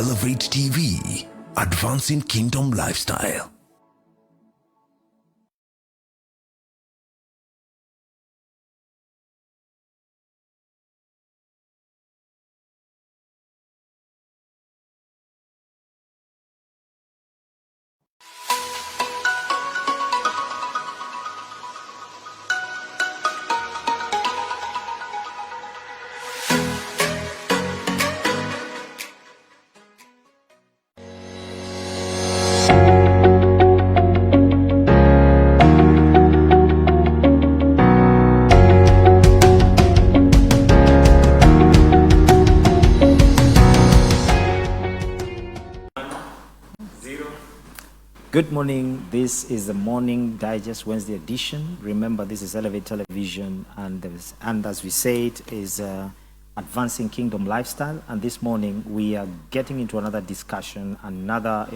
Elevate TV, advancing kingdom lifestyle. Good morning. This is the Morning Digest Wednesday edition. Remember, this is Elevate Television, and as we say, it is advancing kingdom lifestyle. And this morning we are getting into another discussion, another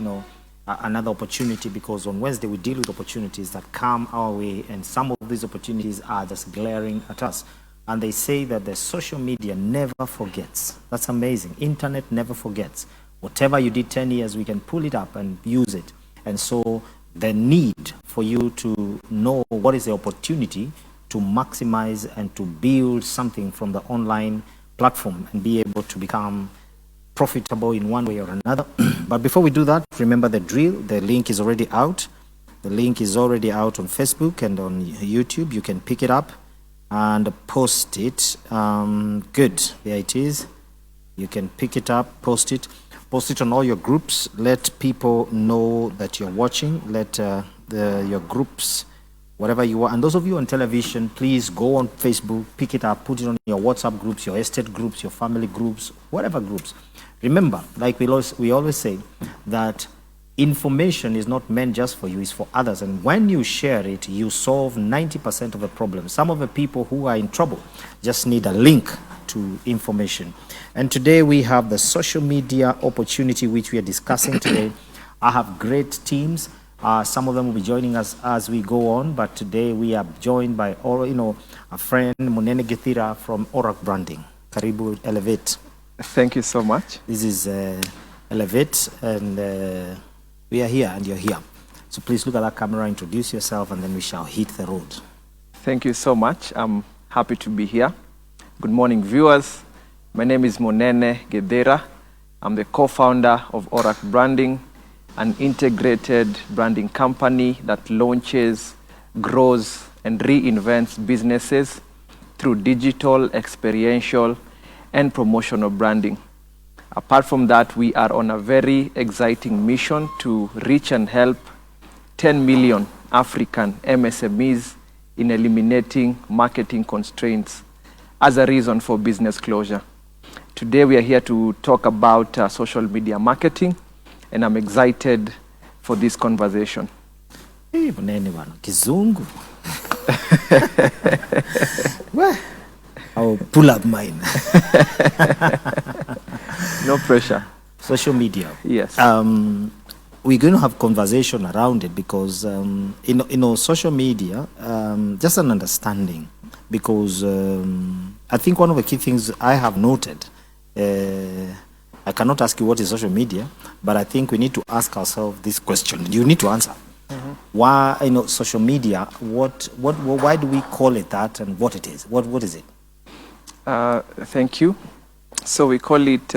opportunity, because on Wednesday we deal with opportunities that come our way, and some of these opportunities are just glaring at us. And they say that the social media never forgets. That's amazing. Internet never forgets. Whatever you did 10 years, we can pull it up and use it. And so the need for you to know what is the opportunity to maximize and to build something from the online platform and be able to become profitable in one way or another. But before we do that, remember the drill. The link is already out. The link is already out on Facebook and on YouTube. You can pick it up and post it. Good. There it is. You can pick it up, post it. Post it on all your groups. Let people know that you're watching. Let your groups, whatever you want. And those of you on television, please go on Facebook, pick it up, put it on your WhatsApp groups, your estate groups, your family groups, whatever groups. Remember, like we always say, that information is not meant just for you, it's for others. And when you share it, you solve 90% of the problem. Some of the people who are in trouble just need a link to information. And today we have the social media opportunity which we are discussing today. I have great teams. Some of them will be joining us as we go on, but today we are joined by a friend, Monene Githira from Orac Branding. Karibu Elevate. Thank you so much. This is Elevate, and we are here and you're here. So please look at that camera, introduce yourself, and then we shall hit the road. Thank you so much. I'm happy to be here. Good morning, viewers. My name is Monene Githira. I'm the co-founder of Orac Branding, an integrated branding company that launches, grows, and reinvents businesses through digital, experiential, and promotional branding. Apart from that, we are on a very exciting mission to reach and help 10 million African MSMEs in eliminating marketing constraints as a reason for business closure. Today we are here to talk about social media marketing, and I'm excited for this conversation. Hey, Kizungu. I'll pull up mine. No pressure. Social media. Yes. We're going to have conversation around it because, social media, just an understanding. Because I think one of the key things I have noted, I cannot ask you what is social media, but I think we need to ask ourselves this question. You need to answer. Mm-hmm. Why, social media, why do we call it that, and what it is? What is it? Thank you. So we call it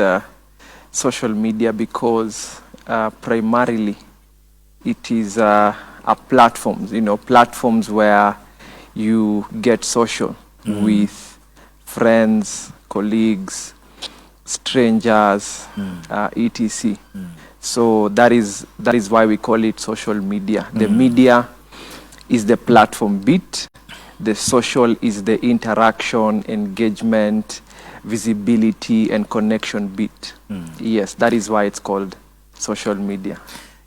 social media because primarily it is a platforms where you get social with friends, colleagues, strangers, etc. So that is why we call it social media. The media is the platform bit. The social is the interaction, engagement, visibility, and connection bit. Yes, that is why it's called social media.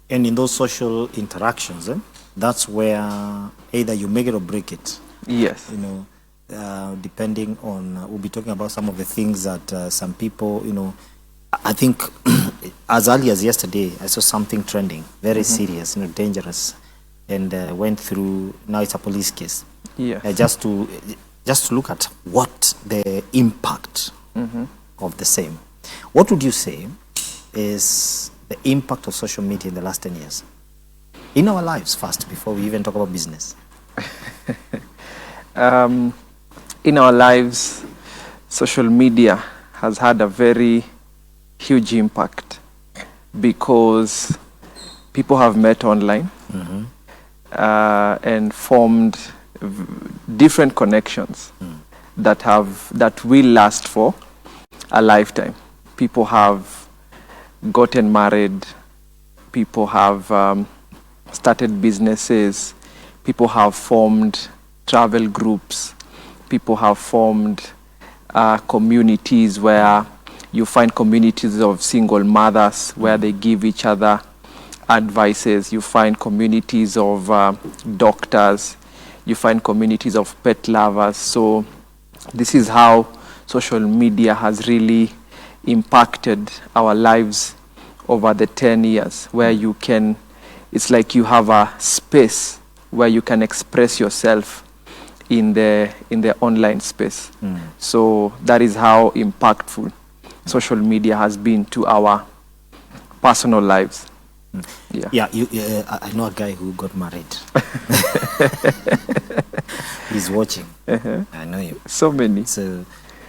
And in those social interactions, that's where either you make it or break it. Yes. Depending on, we'll be talking about some of the things that some people, I think as early as yesterday, I saw something trending, very serious, dangerous, and went through, now it's a police case. Yes. Just to look at what the impact of the same. What would you say is the impact of social media in the last 10 years? In our lives first, before we even talk about business. In our lives, social media has had a very huge impact because people have met online and formed different connections that will last for a lifetime. People have gotten married, people have started businesses, people have formed travel groups, people have formed communities where you find communities of single mothers where they give each other advices. You find communities of doctors, you find communities of pet lovers. So this is how social media has really impacted our lives over the 10 years, where you can, it's like you have a space where you can express yourself in the online space. So that is how impactful social media has been to our personal lives. Yeah, I know a guy who got married. He's watching. I know him. So many. So,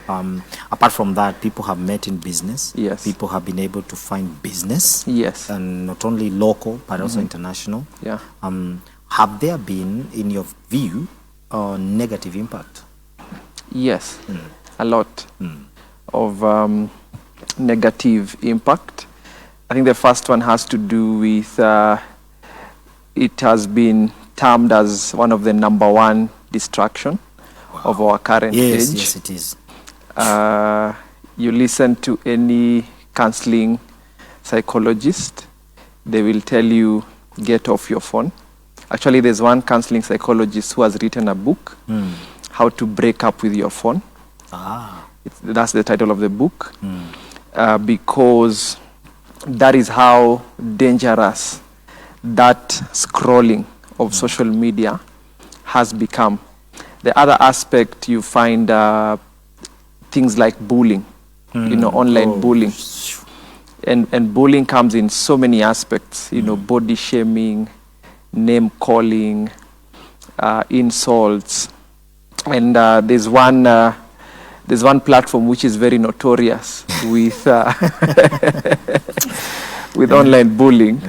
apart from that, people have met in business. Yes. People have been able to find business. Yes. And not only local, but also international. Yeah. Have there been, in your view, a negative impact? Yes, a lot of negative impact. I think the first one has to do with it has been termed as one of the number one distraction of our current age. Yes, it is. You listen to any counseling psychologist, they will tell you, get off your phone. Actually, there's one counseling psychologist who has written a book, How to Break Up with Your Phone. That's the title of the book. Because that is how dangerous that scrolling of social media has become. The other aspect, you find things like bullying, online bullying. And bullying comes in so many aspects, body shaming, name calling, insults. And there's one platform which is very notorious with with online bullying.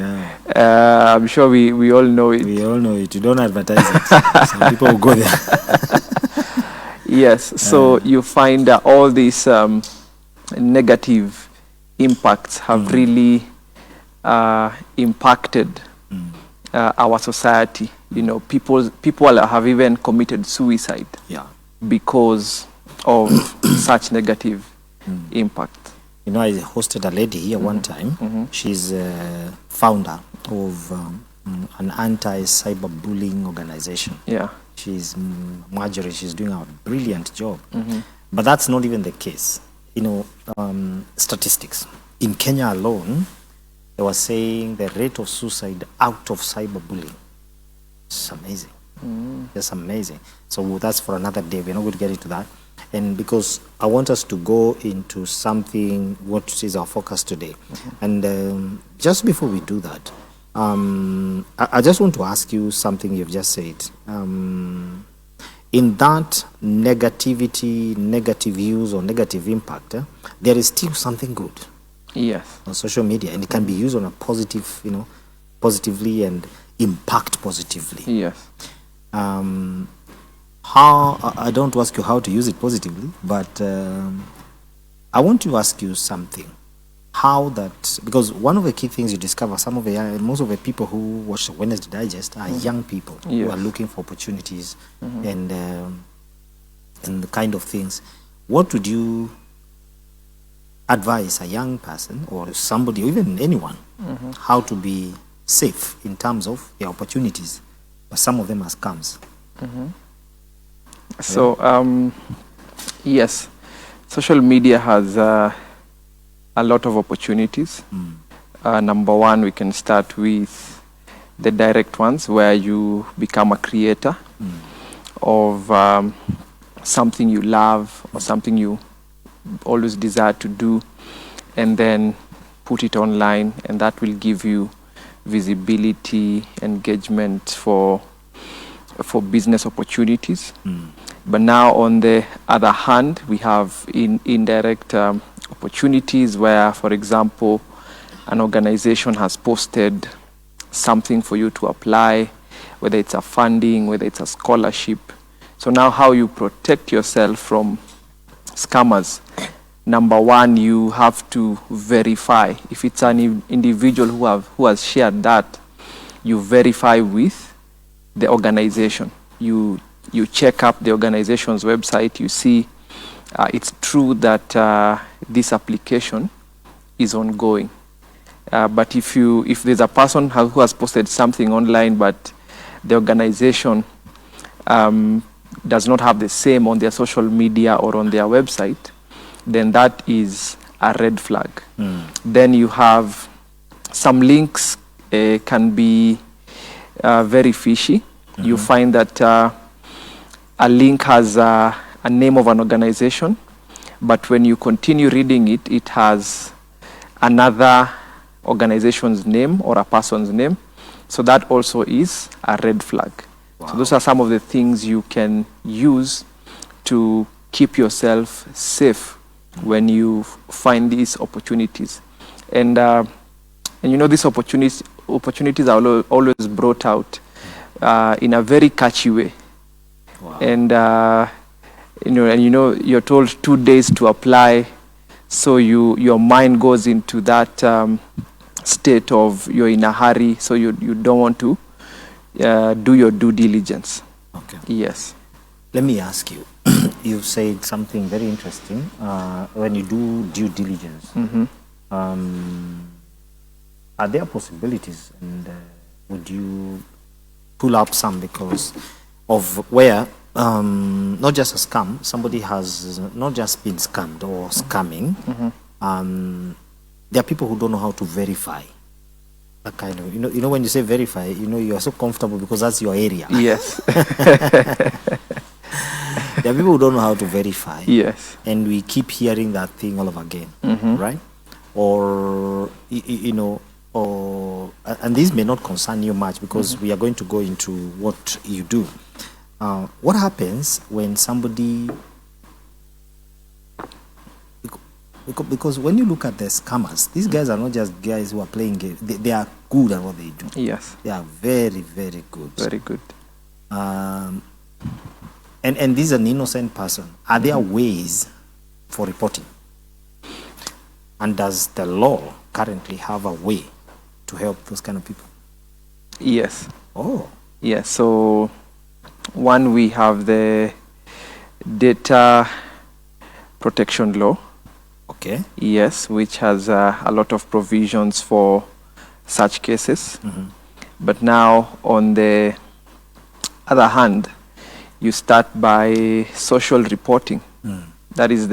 I'm sure we all know it. We all know it. You don't advertise it. Some people will go there. Yes. So you find all these negative impacts have really impacted our society. People have even committed suicide because of such negative impact. I hosted a lady here one time. She's a founder of an anti-cyberbullying organization. Yeah. She's Marjorie. She's doing a brilliant job. But that's not even the case. Statistics. In Kenya alone, they were saying the rate of suicide out of cyberbullying. It's amazing. It's amazing. So that's for another day. We're not going to get into that. And because I want us to go into something, what is our focus today. And just before we do that, I just want to ask you something you've just said. In that negativity, negative use or negative impact, there is still something good. Yes. On social media, and it can be used on a positive, positively and impact positively. Yes. How, I don't ask you how to use it positively, but I want to ask you something. How that, because one of the key things you discover, most of the people who watch the Wednesday Digest are young people who are looking for opportunities and the kind of things. What would you advise a young person or somebody, or even anyone, how to be safe in terms of their opportunities? But some of them are scams. So, yes, social media has a lot of opportunities. Number one, we can start with the direct ones where you become a creator of something you love or something you always desire to do, and then put it online, and that will give you visibility, engagement for business opportunities. But now, on the other hand, we have indirect opportunities where, for example, an organization has posted something for you to apply, whether it's a funding, whether it's a scholarship. So now, how you protect yourself from scammers? Number one, you have to verify. If it's an individual who has shared that, you verify with the organization. You check up the organization's website. You see it's true that this application is ongoing. But if there's a person who has posted something online, but the organization does not have the same on their social media or on their website, then that is a red flag. Then you have some links can be very fishy. You find that a link has a name of an organization, but when you continue reading it, it has another organization's name or a person's name. So that also is a red flag. Wow. So those are some of the things you can use to keep yourself safe when you find these opportunities. And you know, these opportunities are always brought out in a very catchy way. Wow. And you're told 2 days to apply, so your mind goes into that state of you're in a hurry, so you don't want to do your due diligence. Okay. Yes. Let me ask you. You said something very interesting. When you do due diligence, are there possibilities, and would you pull up some because of where not just a scam, somebody has not just been scammed or scamming. There are people who don't know how to verify. That kind of, you know when you say verify, you are so comfortable because that's your area. Yes. There are people who don't know how to verify. Yes. And we keep hearing that thing all over again, right? Or, and this may not concern you much because we are going to go into what you do. What happens when somebody, because when you look at the scammers, these guys are not just guys who are playing games. They are good at what they do. Yes. They are very, very good. Very good. And this is an innocent person. Are there ways for reporting? And does the law currently have a way to help those kind of people? Yes. Oh. Yes. So, one, we have the data protection law. Okay. Yes, which has a lot of provisions for such cases. But now, on the other hand, you start by social reporting. That is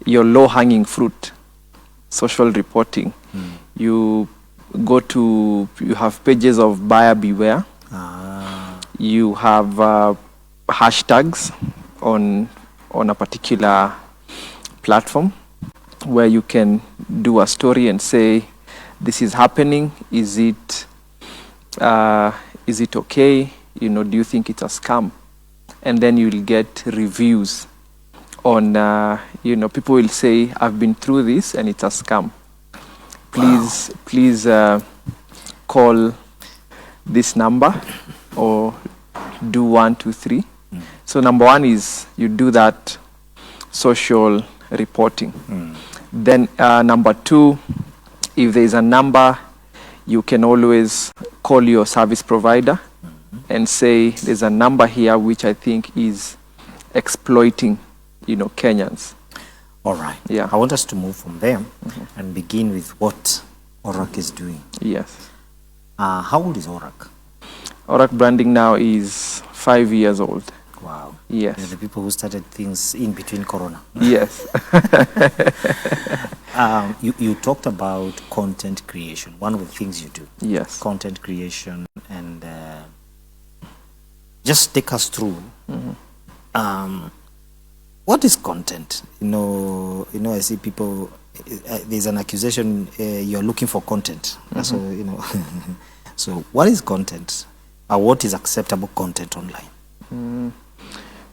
your low-hanging fruit, social reporting. You have pages of buyer beware. You have hashtags on a particular platform where you can do a story and say, this is happening. Is it okay? Do you think it's a scam? And then you'll get reviews on, people will say, I've been through this and it's a scam. Please call this number or do 1, 2, 3. So number one is you do that social reporting. Then number two, if there is a number, you can always call your service provider and say, there's a number here which I think is exploiting, Kenyans. All right. Yeah. I want us to move from there and begin with what ORAC is doing. Yes. How old is ORAC? ORAC Branding now is 5 years old. Wow. Yes. They're the people who started things in between Corona. Yes. You talked about content creation, one of the things you do. Yes. Content creation, and just take us through. What is content? I see people there's an accusation you're looking for content. So, you know, so what is content? Or what is acceptable content online?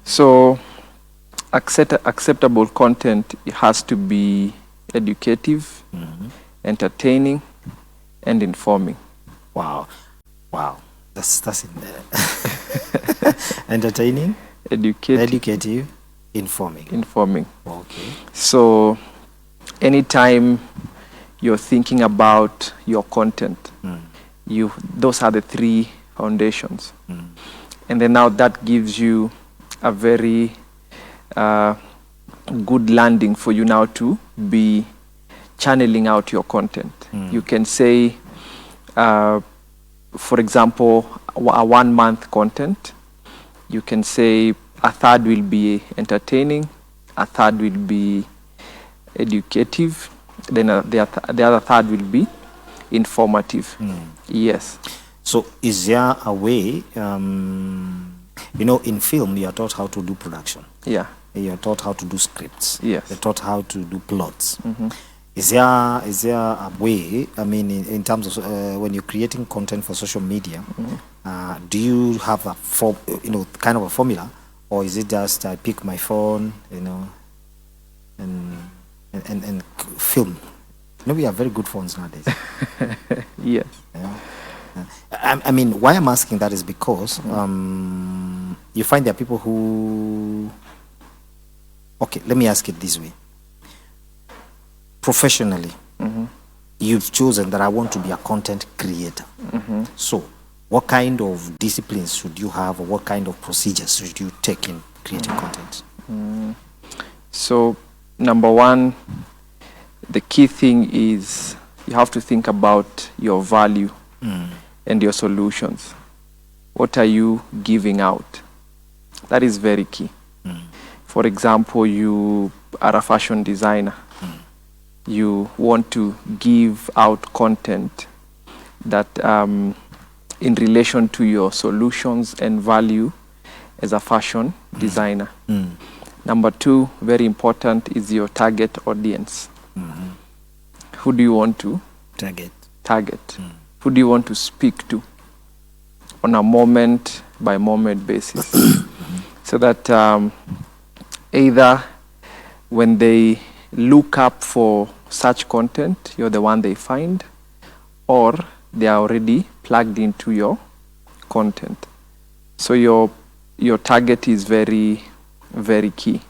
So acceptable content, it has to be educative, entertaining, and informing. Wow. That's in there. Entertaining, educative, informing. Okay. So anytime you're thinking about your content, those are the three foundations. And then now that gives you a very good landing for you now to be channeling out your content. You can say, for example, a 1 month content, you can say a third will be entertaining, a third will be educative, then the other third will be informative. Yes. So is there a way, you know, in film you are taught how to do production. Yeah. You are taught how to do scripts. Yes. You're taught how to do plots. Is there a way, I mean, in terms of when you're creating content for social media, do you have a kind of a formula, or is it just I pick my phone, you know, and film? You know, we have very good phones nowadays. Yes. Yeah. I mean, why I'm asking that is because you find there are people who... Okay, let me ask it this way. Professionally, you've chosen that I want to be a content creator. So, what kind of disciplines should you have, or what kind of procedures should you take in creating content? So, number one, the key thing is you have to think about your value and your solutions. What are you giving out? That is very key. For example, you are a fashion designer. You want to give out content that in relation to your solutions and value as a fashion designer. Number two, very important, is your target audience. Who do you want to target? Who do you want to speak to on a moment by moment basis? So that either when they look up for such content, you're the one they find, or they are already plugged into your content. So your target is very, very key.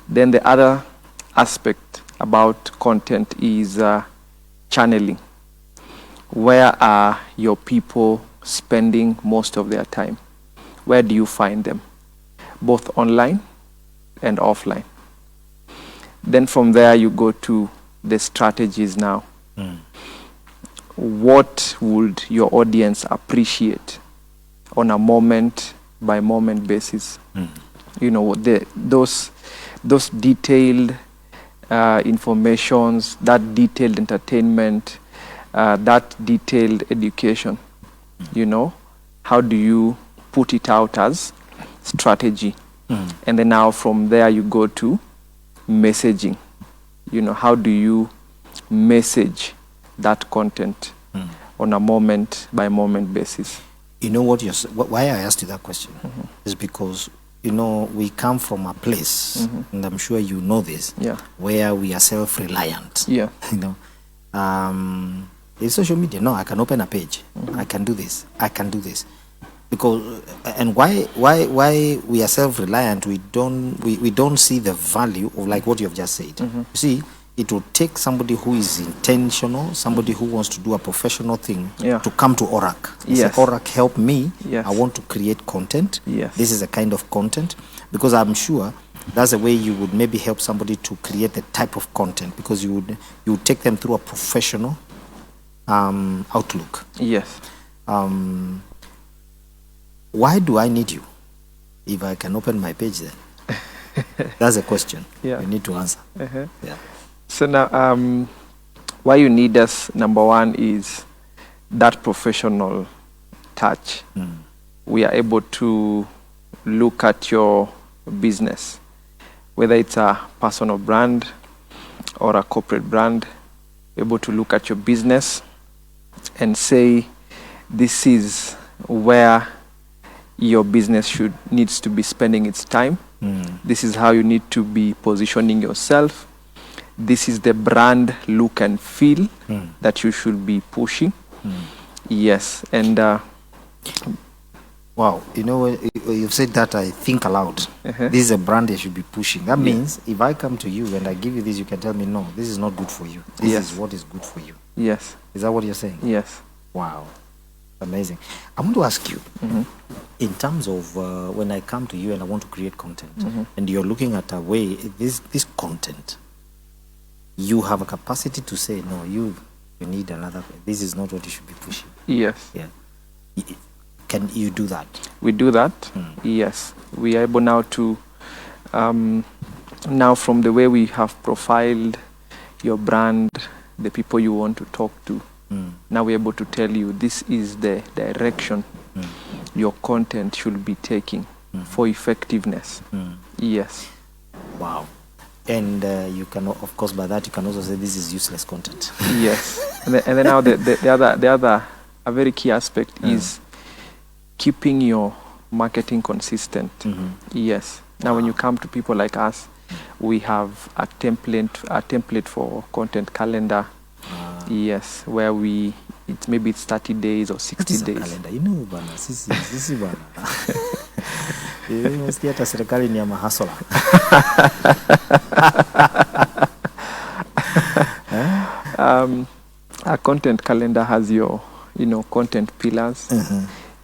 Then the other aspect about content is channeling. Where are your people spending most of their time? Where do you find them? Both online and offline. Then from there you go to the strategies now. What would your audience appreciate on a moment by moment basis? You know, those detailed informations, that detailed entertainment, that detailed education. You know, how do you put it out as strategy? And then now from there you go to messaging. You know, how do you message that content on a moment by moment basis? You know why I asked you that question is because, you know, we come from a place, and I'm sure you know this, where we are self-reliant. You know, in social media, no, I can open a page, I can do this, because and why we are self-reliant, we don't see the value of, like what you have just said. You see, it will take somebody who is intentional, somebody who wants to do a professional thing, to come to ORAC. Say, ORAC, help me. I want to create content. This is a kind of content, because I'm sure that's the way you would maybe help somebody to create the type of content, because you would take them through a professional outlook. Why do I need you if I can open my page then? That's a question you need to answer. So now, why you need us, number one, is that professional touch. We are able to look at your business, whether it's a personal brand or a corporate brand, able to look at your business and say, this is where your business needs to be spending its time. This is how you need to be positioning yourself. This is the brand look and feel that you should be pushing. Yes, and wow, you know, when you've said that, I think aloud. This is a brand I should be pushing. That means if I come to you and I give you this, you can tell me, no, this is not good for you. This is what is good for you. Yes. Is that what you're saying? Yes. Wow. Amazing. I want to ask you, in terms of when I come to you and I want to create content, and you're looking at a way, this content, you have a capacity to say, no, you need another, this is not what you should be pushing. Yes. Yeah. Can you do that? We do that. Yes. We are able now to, now from the way we have profiled your brand, the people you want to talk to, now we're able to tell you this is the direction your content should be taking for effectiveness. Yes. Wow. And you can, of course, by that you can also say this is useless content. Yes. And then now the other a very key aspect is keeping your marketing consistent. Yes. Now when you come to people like us, we have a template for content calendar. Yes, where maybe it's 30 days or 60 days. Calendar? You know, bana, sisi bana. Mesti hata serikali ni ya mahasala. A content calendar has your, content pillars.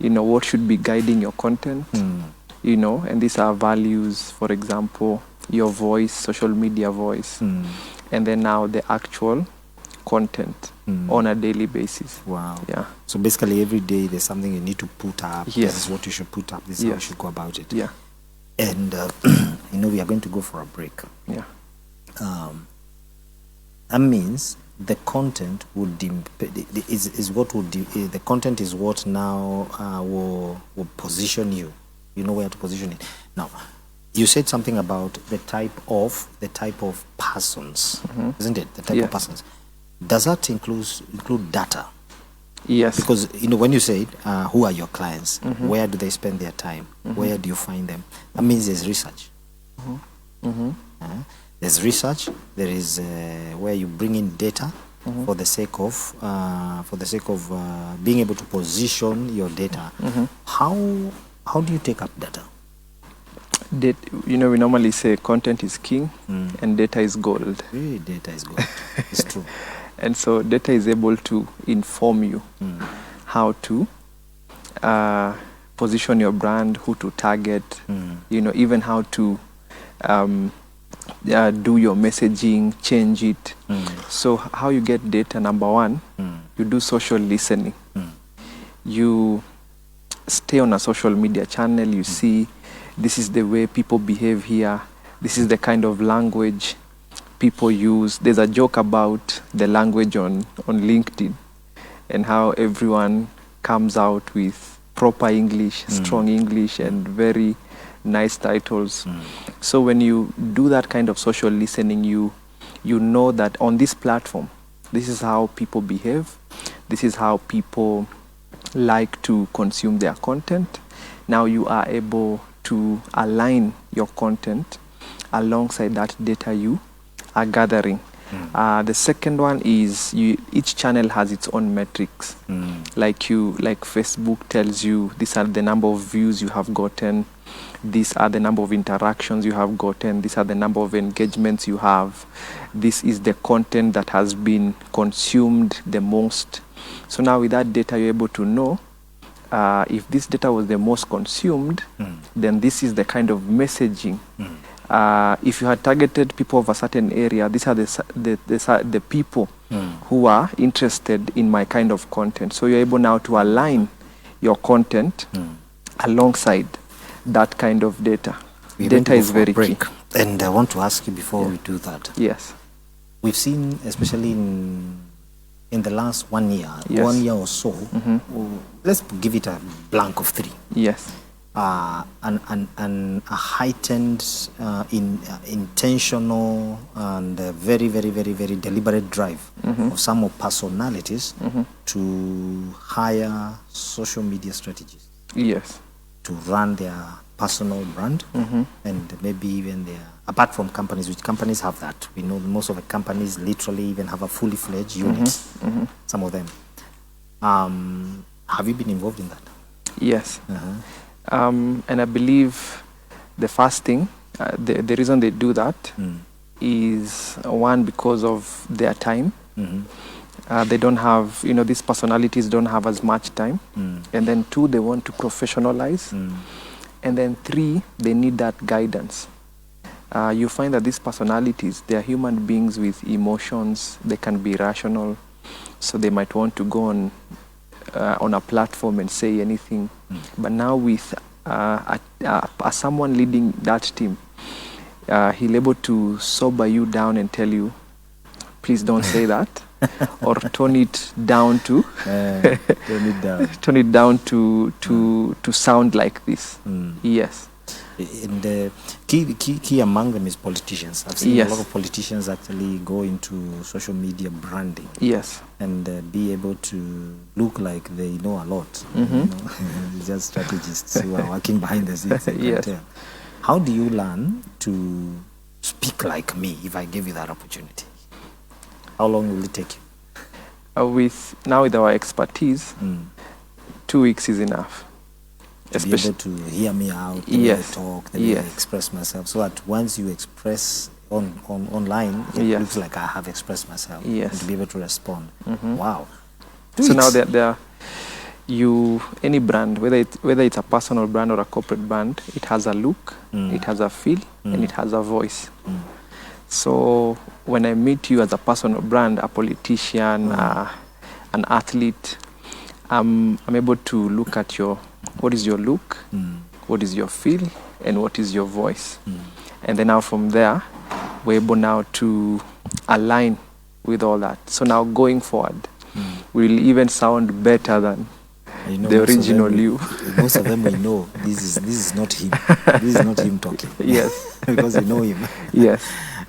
What should be guiding your content. And these are values, for example, your voice, social media voice, and then now the actual content on a daily basis. Wow. Yeah. So basically every day there's something you need to put up. Yes. This is what you should put up. This is how you should go about it. Yeah. And, we are going to go for a break. Yeah. That means the content the content is what now will position you. You know where to position it. Now, you said something about the type of persons, isn't it? The type of persons. Does that include data? Yes. Because when you say who are your clients, where do they spend their time, where do you find them? That means there's research. There's research. There is where you bring in data for the sake of being able to position your data. How do you take up data? We normally say content is king and data is gold. Really, data is gold. It's true. And so data is able to inform you how to position your brand, who to target, even how to do your messaging, change it. So how you get data, number one, you do social listening. You stay on a social media channel, you see this is the way people behave here, this is the kind of language people use. There's a joke about the language on LinkedIn and how everyone comes out with proper English, strong English, and very nice titles. So when you do that kind of social listening, you know that on this platform, this is how people behave, this is how people like to consume their content. Now you are able to align your content alongside that data you are gathering. The second one is each channel has its own metrics. Like Facebook tells you these are the number of views you have gotten, these are the number of interactions you have gotten, these are the number of engagements you have, this is the content that has been consumed the most. So now with that data you're able to know if this data was the most consumed, then this is the kind of messaging. If you had targeted people of a certain area, these are the people who are interested in my kind of content. So you're able now to align your content alongside that kind of data. Data is very key. And I want to ask you before we do that. Yes. We've seen, especially in the last 1 year, Yes. 1 year or so, let's give it a blank of 3. Yes. a heightened, intentional, and very, very, very, very deliberate drive of some of personalities to hire social media strategists Yes. to run their personal brand and maybe even their, apart from companies, which companies have that. We know most of the companies literally even have a fully fledged unit, some of them. Have you been involved in that? Yes. And I believe the first thing, the reason they do that is one, because of their time. They don't have, these personalities don't have as much time. And then two, they want to professionalize. And then three, they need that guidance. You find that these personalities, they are human beings with emotions. They can be rational. So they might want to go on a platform and say anything. But now with someone leading that team, he'll able to sober you down and tell you, please don't say that, or tone it down to tone it down to sound like this. Yes. And the key among them is politicians. I've seen Yes. a lot of politicians actually go into social media branding Yes. and be able to look like they know a lot. It's just strategists who are working behind the scenes. I can Yes. tell. How do you learn to speak like me if I give you that opportunity? How long will it take you? With our expertise, 2 weeks is enough. To be able to hear me out, the way I Yes. talk, the way I Yes. express myself, so that once you express online, it Yes. looks like I have expressed myself. Yes. And to be able to respond. Wow. So now any brand, whether it's a personal brand or a corporate brand, it has a look, it has a feel, and it has a voice. So when I meet you as a personal brand, a politician, an athlete, I'm able to look at what is your look, what is your feel, and what is your voice. And then now from there, we're able now to align with all that. So now going forward, we'll even sound better than the original you. Most of them we know this is not him. This is not him talking. Yes. Because we know him. Yes.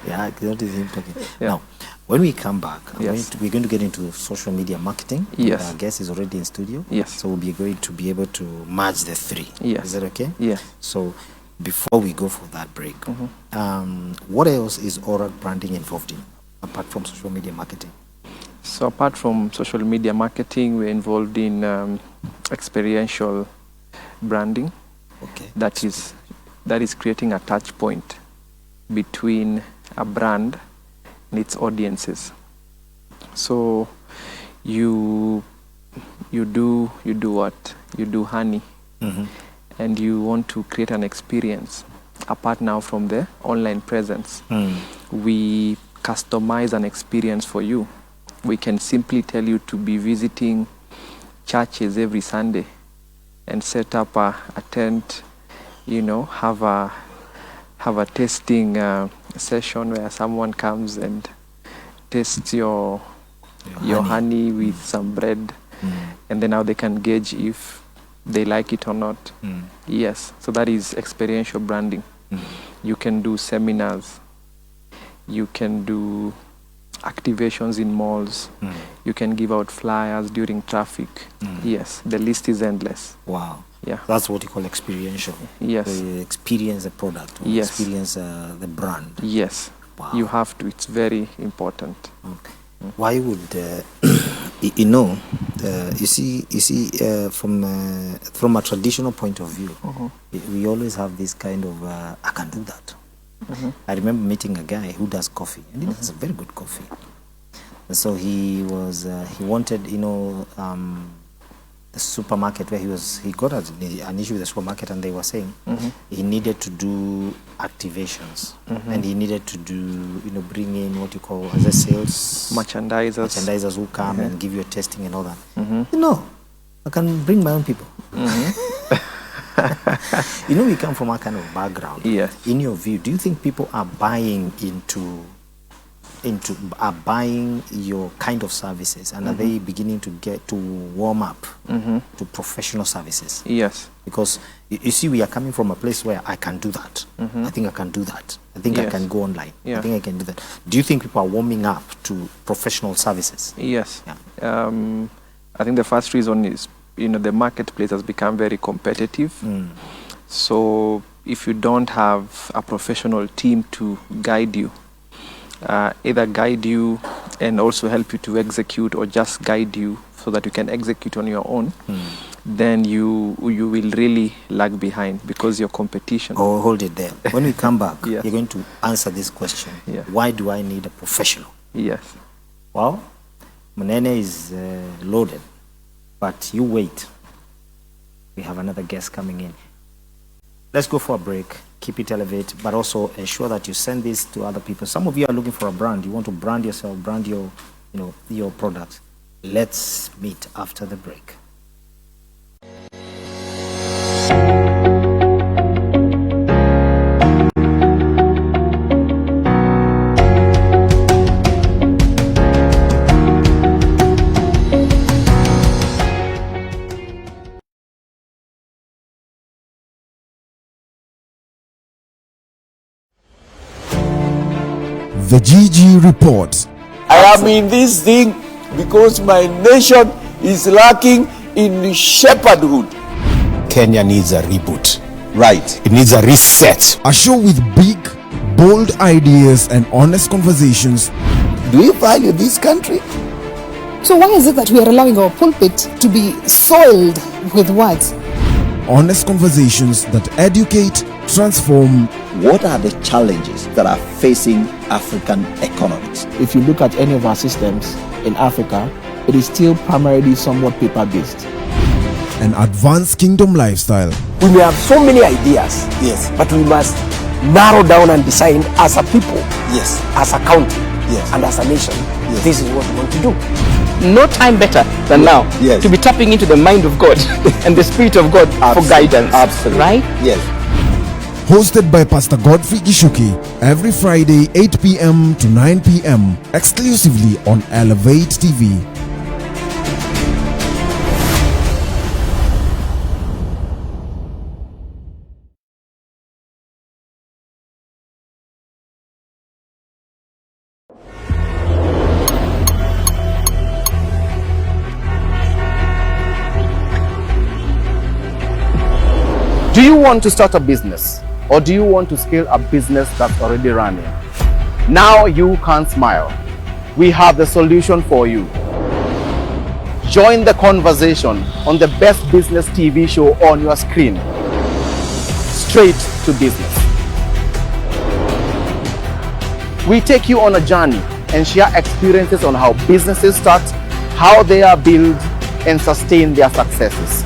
Yeah, it's not him talking. Yeah. Now, when we come back, Yes. we're going to get into social media marketing. Yes. Our guest is already in studio. Yes. So we'll be going to be able to merge the three. Yes. Is that okay? Yes. So before we go for that break, what else is Orac branding involved in, apart from social media marketing? So apart from social media marketing, we're involved in experiential branding. Okay. That is creating a touch point between a brand and its audiences. So you do what? You do honey, and you want to create an experience apart now from the online presence. We customize an experience for you. We can simply tell you to be visiting churches every Sunday and set up a tent, have a tasting session where someone comes and tastes your honey with some bread, and then now they can gauge if they like it or not. Yes, so that is experiential branding. You can do seminars, you can do activations in malls, you can give out flyers during traffic. Yes, the list is endless. Wow. Yeah. That's what you call experiential. Yes. So you experience the product, or Yes. experience the brand. Yes. Wow. You have to. It's very important. Why would you see from a traditional point of view, we always have this kind of I can do that. I remember meeting a guy who does coffee, and he does a very good coffee. And so he wanted the supermarket where he got an issue with the supermarket, and they were saying he needed to do activations, and he needed to do bring in what you call as a sales merchandisers who come and give you a testing and all that. I can bring my own people. We come from a kind of background. Yes. In your view, do you think people are buying into are buying your kind of services, and are they beginning to get to warm up to professional services? Yes. Because you see, we are coming from a place where I can do that. I think I can do that. I think I can go online. Yeah. I think I can do that. Do you think people are warming up to professional services? Yes. Yeah. I think the first reason is, the marketplace has become very competitive. So if you don't have a professional team to guide you, either guide you and also help you to execute, or just guide you so that you can execute on your own, then you will really lag behind because your competition. Oh, hold it there. When we come back, Yes. you're going to answer this question. Yeah. Why do I need a professional? Yes. Well, Monene is loaded, but you wait. We have another guest coming in. Let's go for a break. Keep it Elevate, but also ensure that you send this to other people. Some of you are looking for a brand. You want to brand yourself, brand your product. Let's meet after the break. The GG Report. I am in this thing because my nation is lacking in shepherdhood. Kenya needs a reboot. Right. It needs a reset. A show with big, bold ideas and honest conversations. Do we value this country? So why is it that we are allowing our pulpit to be soiled with words? Honest conversations that educate, transform. What are the challenges that are facing African economies? If you look at any of our systems in Africa, it is still primarily somewhat paper-based. An advanced kingdom lifestyle. We may have so many ideas, Yes. but we must narrow down and decide as a people, Yes. as a country, Yes. and as a nation, Yes. this is what we want to do. No time better than now Yes. to be tapping into the mind of God and the Spirit of God for guidance. Absolutely. Right? Yes. Hosted by Pastor Godfrey Gishuki every Friday 8 p.m. to 9 p.m. exclusively on Elevate TV. Do you want to start a business, or do you want to scale a business that's already running? Now you can smile. We have the solution for you. Join the conversation on the best business TV show on your screen. Straight to Business. We take you on a journey and share experiences on how businesses start, how they are built, and sustain their successes.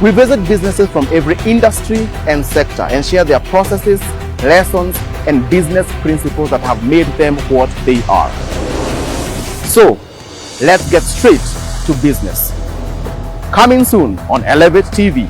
We visit businesses from every industry and sector and share their processes, lessons, and business principles that have made them what they are. So, let's get straight to business. Coming soon on Elevate TV.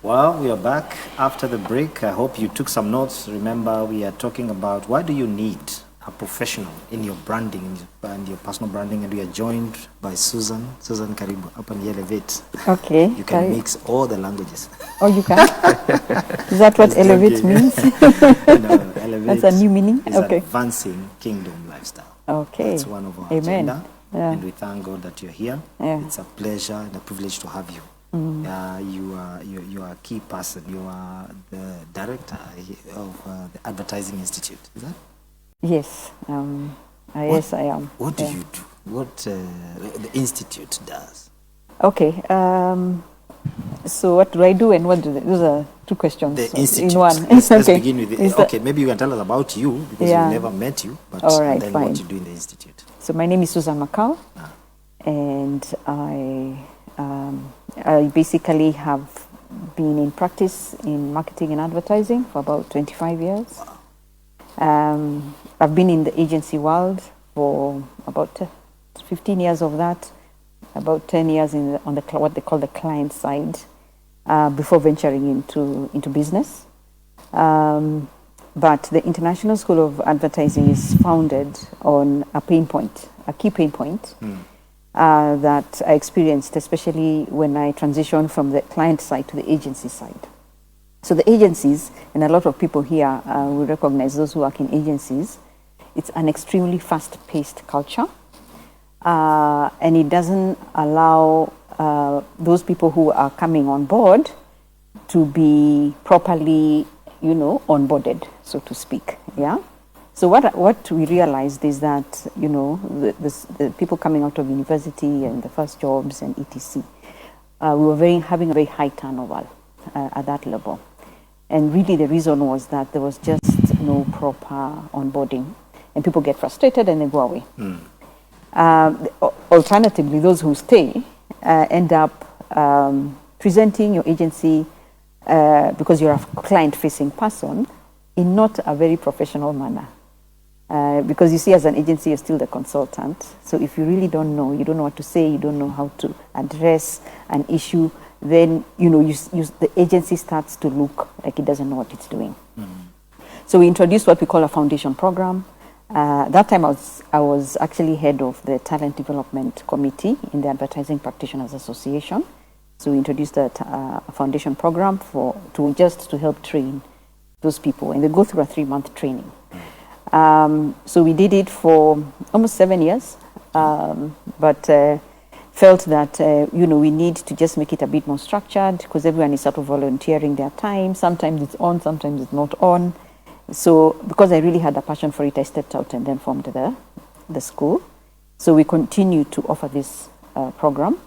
Well, we are back after the break. I hope you took some notes. Remember, we are talking about why do you need a professional in your branding and your personal branding, and we are joined by Susan. Susan Karibu, up on the Elevate. Okay. You can mix all the languages. Oh, you can? Is that what Elevate means? No, Elevate. That's a new meaning? Is Okay. advancing kingdom lifestyle. Okay. That's one of our Amen. agenda. Yeah. And we thank God that you're here. Yeah. It's a pleasure and a privilege to have you. You are a key person. You are the director of the Advertising Institute. Is that? Yes. Yes, I am. What do you do? What the institute does? Okay. So what do I do and what do they? Those are two questions The institute. in one. Let's Okay. begin with Is it. that- Okay, maybe you can tell us about you because Yeah. we never met you. But All right, then fine. what you do in the institute. So my name is Susan Macau, and I basically have been in practice in marketing and advertising for about 25 years. I've been in the agency world for about 15 years of that, about 10 years on what they call the client side, before venturing into business. But the International School of Advertising is founded on a key pain point that I experienced, especially when I transitioned from the client side to the agency side. So the agencies, and a lot of people here will recognize those who work in agencies, it's an extremely fast-paced culture, and it doesn't allow those people who are coming on board to be properly, onboarded, so to speak. Yeah. So what we realized is that the people coming out of university and the first jobs and etc. We were having a very high turnover at that level, and really the reason was that there was just no proper onboarding, and people get frustrated and they go away. Alternatively, those who stay end up presenting your agency because you're a client-facing person in not a very professional manner. Because you see, as an agency, you're still the consultant. So if you really don't know, you don't know what to say, you don't know how to address an issue, then the agency starts to look like it doesn't know what it's doing. So we introduced what we call a foundation program. That time I was actually head of the talent development committee in the Advertising Practitioners Association. So we introduced a foundation program to help train those people, and they go through a 3-month training. So we did it for almost 7 years, but felt that we need to just make it a bit more structured, because everyone is sort of volunteering their time. Sometimes it's on, sometimes it's not on. So because I really had a passion for it, I stepped out and then formed the school. So we continue to offer this program.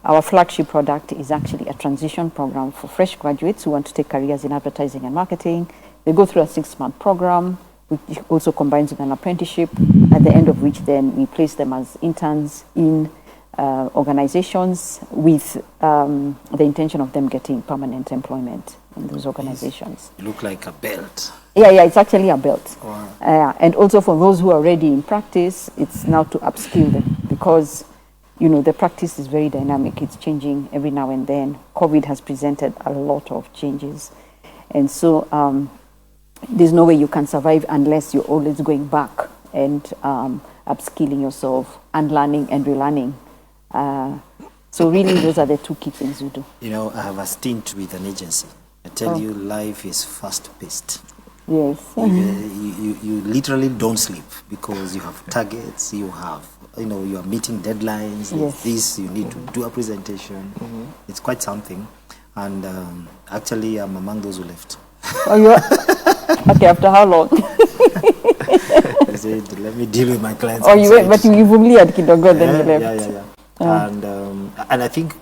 Our flagship product is actually a transition program for fresh graduates who want to take careers in advertising and marketing. They go through a 6-month program, which also combines with an apprenticeship, at the end of which then we place them as interns in organizations with the intention of them getting permanent employment in those organizations. You look like a belt. Yeah, it's actually a belt. And also for those who are already in practice, it's now to upskill them, because the practice is very dynamic. It's changing every now and then. COVID has presented a lot of changes. And so there's no way you can survive unless you're always going back and upskilling yourself and learning and relearning. So really, those are the two key things we do. I have a stint with an agency. I tell you, life is fast-paced. Yes. You literally don't sleep, because you have targets, you have, you are meeting deadlines. Yes. This, you need to do a presentation. It's quite something. And actually, I'm among those who left. Oh, you are? Okay, after how long? I said, let me deal with my clients. Oh, you went, but you've only had Kidogo, then you left. Yeah. And I think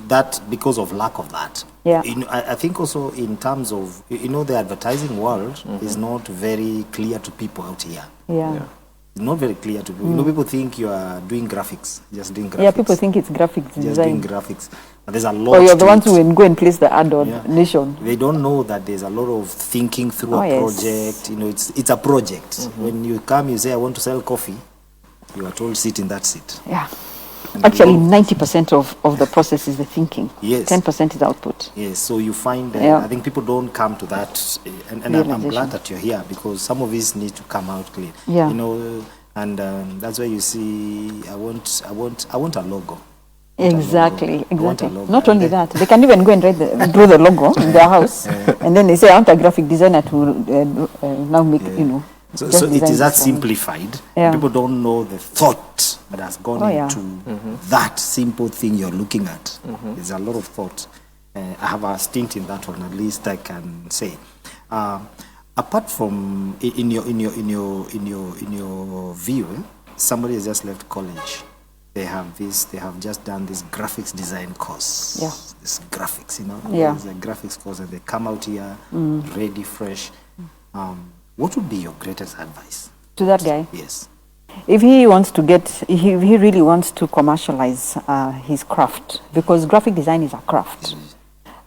that because of lack of that. Yeah. I think also in terms of, the advertising world is not very clear to people out here. Yeah. It's not very clear to people. People think you are doing graphics, just doing graphics. Yeah, people think it's graphic design. Just doing graphics. But there's a lot. Or you're the ones who go and place the ad on Nation. They don't know that there's a lot of thinking through a project. It's a project. When you come, you say, I want to sell coffee. You are told, sit in that seat. Yeah. Actually, 90% of the process is the thinking. Yes. 10% is output. Yes. So you find, I think people don't come to that. And I'm glad that you're here, because some of this need to come out clear. Yeah. And that's why you see, I want a logo. Exactly. Not only that, they can even go and draw the logo in their house, and then they say, I want a graphic designer to now make, So it is that simplified. Yeah. People don't know the thought that has gone into that simple thing you're looking at. There's a lot of thought. I have a stint in that one, at least I can say. Apart from in your view, somebody has just left college. They have just done this graphics design course. Yeah. This graphics, Yeah. It's a graphics course, and they come out here ready, fresh. What would be your greatest advice to that guy? Yes. If he wants to if he really wants to commercialize his craft, because graphic design is a craft,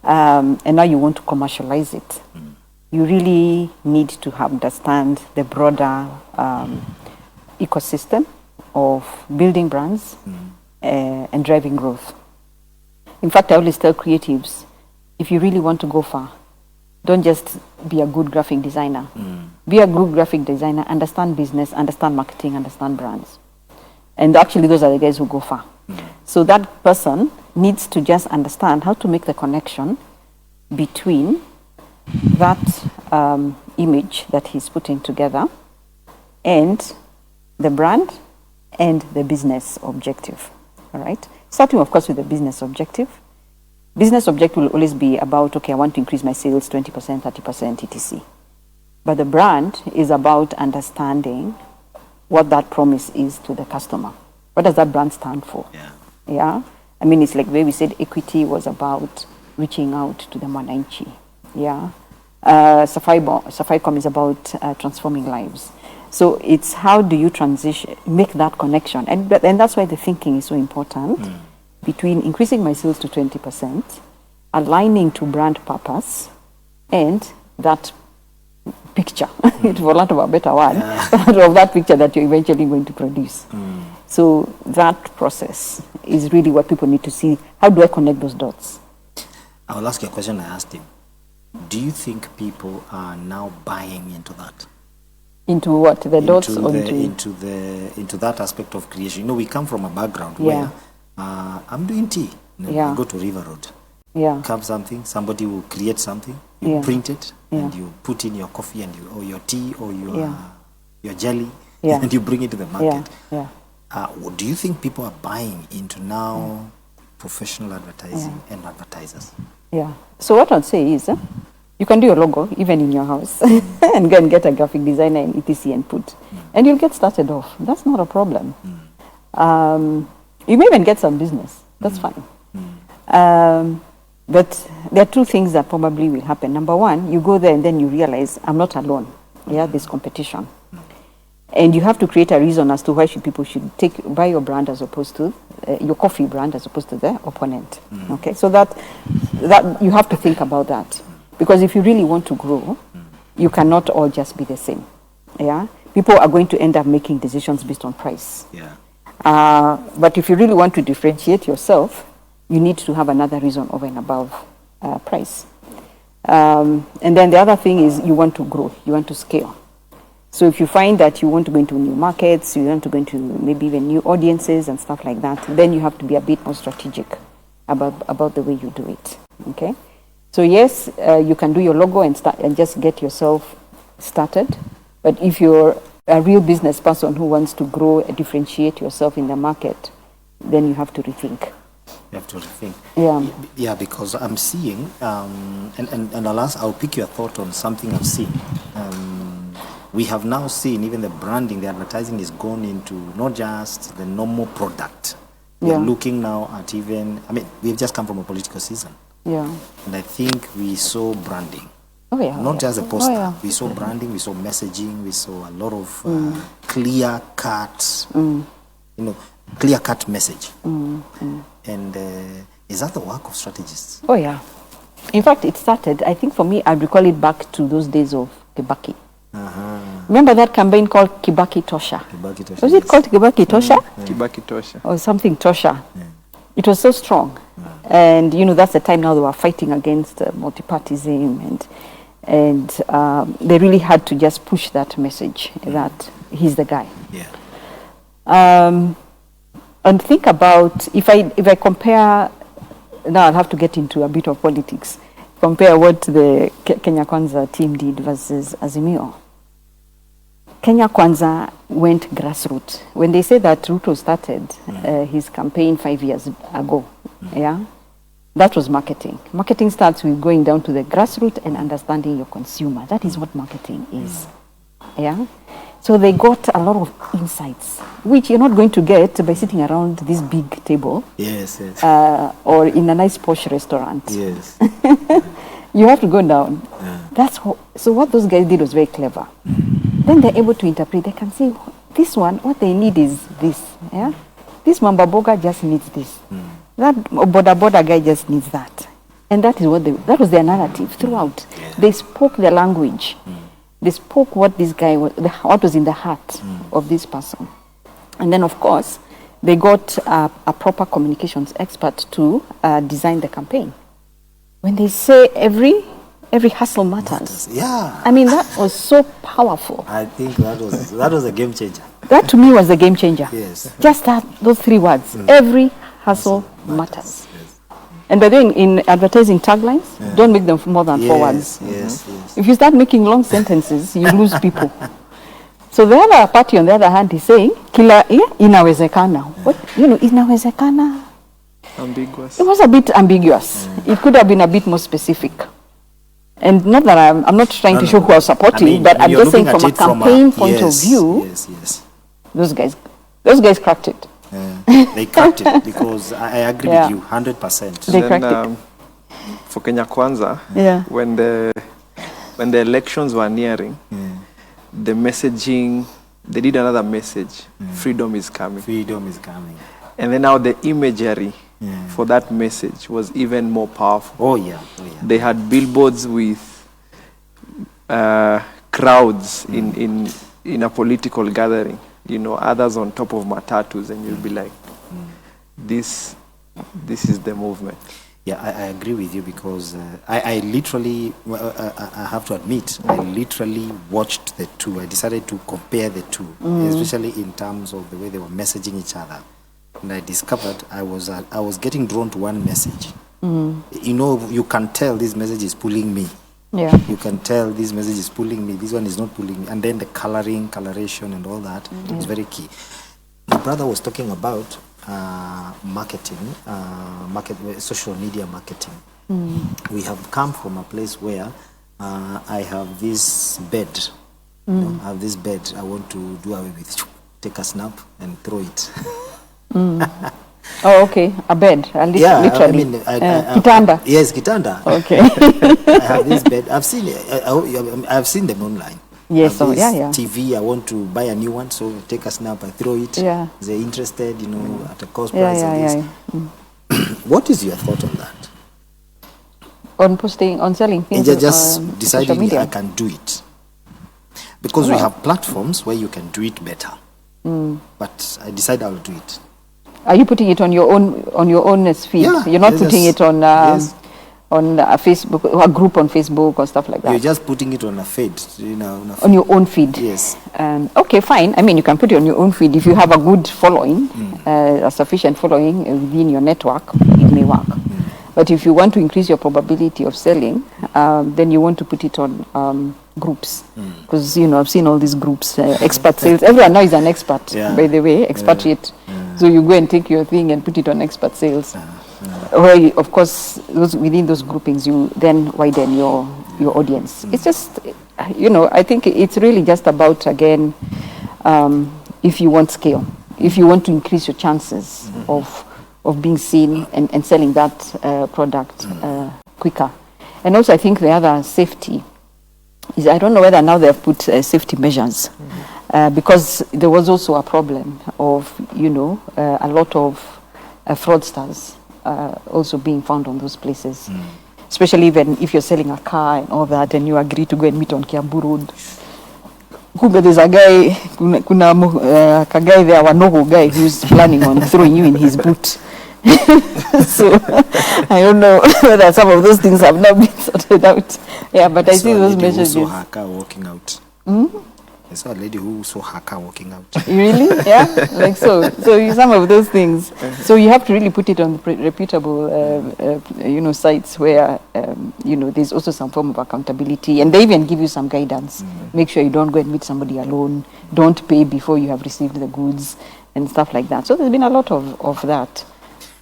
and now you want to commercialize it, you really need to understand the broader ecosystem of building brands and driving growth. In fact, I always tell creatives, if you really want to go far, don't just be a good graphic designer. Be a good graphic designer, understand business, understand marketing, understand brands. And actually, those are the guys who go far. So that person needs to just understand how to make the connection between that image that he's putting together and the brand and the business objective. All right? Starting, of course, with the business objective. Business objective will always be about, okay, I want to increase my sales 20%, 30%, etc. But the brand is about understanding what that promise is to the customer. What does that brand stand for? Yeah. I mean, it's like the way we said equity was about reaching out to the Mwananchi. Yeah. Safaricom is about transforming lives. So it's how do you make that connection? And that's why the thinking is so important between increasing my sales to 20%, aligning to brand purpose, and that picture, for lack of a better word, of that picture that you're eventually going to produce. So that process is really what people need to see. How do I connect those dots? I will ask you a question I asked him. Do you think people are now buying into that? Into what? The dots or into that aspect of creation? You know, we come from a background where I'm doing tea. You know, I go to River Road. Carve something, somebody will create something, you print it, and you put in your coffee and or your tea or your jelly, and you bring it to the market. Do you think people are buying into now professional advertising and advertisers? So what I'd say is, you can do your logo even in your house and go and get a graphic designer and etc. and put, and you'll get started off. That's not a problem. You may even get some business. That's fine. But there are two things that probably will happen. Number one, you go there and then you realize I'm not alone. There's competition. And you have to create a reason as to why people should buy your brand as opposed to your coffee brand as opposed to the opponent. Okay, so that you have to think about that, because if you really want to grow, you cannot all just be the same. People are going to end up making decisions based on price. But if you really want to differentiate yourself, you need to have another reason over and above price. And then the other thing is you want to grow, you want to scale. So if you find that you want to go into new markets, you want to go into maybe even new audiences and stuff like that, then you have to be a bit more strategic about the way you do it. Okay? So yes, you can do your logo and start and just get yourself started. But if you're a real business person who wants to grow and differentiate yourself in the market, then you have to rethink. You have to rethink. Yeah, because I'm seeing, and I'll pick your thought on something I've seen. We have now seen even the branding, the advertising is gone into not just the normal product. We're looking now at we've just come from a political season. And I think we saw branding. Not just a poster. We saw branding, we saw messaging, we saw a lot of clear-cut, clear-cut message. And is that the work of strategists? In fact, it started, I think for me, I recall it back to those days of Kibaki. Remember that campaign called Kibaki Tosha? Was it called Kibaki Tosha? Kibaki Tosha. Or something Tosha. It was so strong. And, that's the time now they were fighting against multipartyism and they really had to just push that message that he's the guy. And think about, if I compare, now I'll have to get into a bit of politics, compare what the Kenya Kwanza team did versus Azimio. Kenya Kwanza went grassroots. When they say that Ruto started his campaign 5 years ago, that was marketing. Marketing starts with going down to the grassroots and understanding your consumer. That is what marketing is. So they got a lot of insights, which you're not going to get by sitting around this big table. Or in a nice posh restaurant. You have to go down. So what those guys did was very clever. Then they're able to interpret. They can say, this one, what they need is this. Yeah, this Mamba Boga just needs this. That Boda guy just needs that. And that is what that was their narrative throughout. They spoke their language. They spoke what this guy was, what was in the heart of this person. And then, of course, they got a proper communications expert to design the campaign. When they say every hustle matters. Yeah. I mean, that was so powerful. I think that was a game changer. That to me was a game changer. Yes. Just those 3 words. Every hustle matters. And by the way, in advertising taglines, don't make them more than 4 words. Yes. If you start making long sentences, you lose people. So the other party, on the other hand, is saying, kila inawezekana. What, inawezekana? Ambiguous. It was a bit ambiguous. It could have been a bit more specific. And not that I'm not trying to show who I was supporting, but I'm just saying from a campaign point of view, those guys cracked it. They cracked it, because I agree with you 100%. They cracked it. For Kenya Kwanza, when the elections were nearing, the messaging, they did another message, freedom is coming. Freedom is coming. And then now the imagery for that message was even more powerful. Oh yeah. They had billboards with crowds in a political gathering, others on top of matatus, and you'll be like, this is the movement. Yeah, I agree with you, because I literally, I have to admit, I literally watched the two. I decided to compare the two, especially in terms of the way they were messaging each other. And I discovered I was getting drawn to one message. You can tell this message is pulling me. Yeah. You can tell this message is pulling me. This one is not pulling me. And then the coloration and all that is very key. My brother was talking about marketing, social media marketing. We have come from a place where I have this bed. I have this bed I want to do away with. Take a snap and throw it. Oh, okay. A bed, literally. Kitanda. Yes, kitanda. Okay. I have this bed. I've seen it. I've seen them online. Yes, TV, I want to buy a new one, so take a snap, I throw it. Yeah. They're interested, at a cost price. What is your thought on that? On selling things. And just deciding I can do it. Because we have platforms where you can do it better. But I decided I'll do it. Are you putting it on your own feed? Yeah, you're not putting it on a Facebook, a group on Facebook or stuff like that. You're just putting it on a feed, on your own feed. Yes. Okay, fine. I mean, you can put it on your own feed if you have a good following, a sufficient following within your network. It may work. But if you want to increase your probability of selling, then you want to put it on groups, because I've seen all these groups, expert sales. Everyone now is an expert, by the way, expatriate. So you go and take your thing and put it on expert sales. Where, of course, within those groupings, you then widen your audience. It's just, I think it's really just about, again, if you want scale, if you want to increase your chances of being seen and selling that product quicker. And also, I think the other safety is, I don't know whether now they have put safety measures, because there was also a problem of, a lot of fraudsters also being found on those places, especially even if you're selling a car and all that, and you agree to go and meet on Kiambu Road. There's a guy, a guy there, a noble guy who's planning on throwing you in his boot. So I don't know whether some of those things have not been sorted out. Yeah, but I see those messages. I saw her car walking out. I saw a lady who saw her car walking out. Really? Yeah, like so. So some of those things. So you have to really put it on reputable, sites where there's also some form of accountability, and they even give you some guidance. Make sure you don't go and meet somebody alone. Don't pay before you have received the goods and stuff like that. So there's been a lot of that.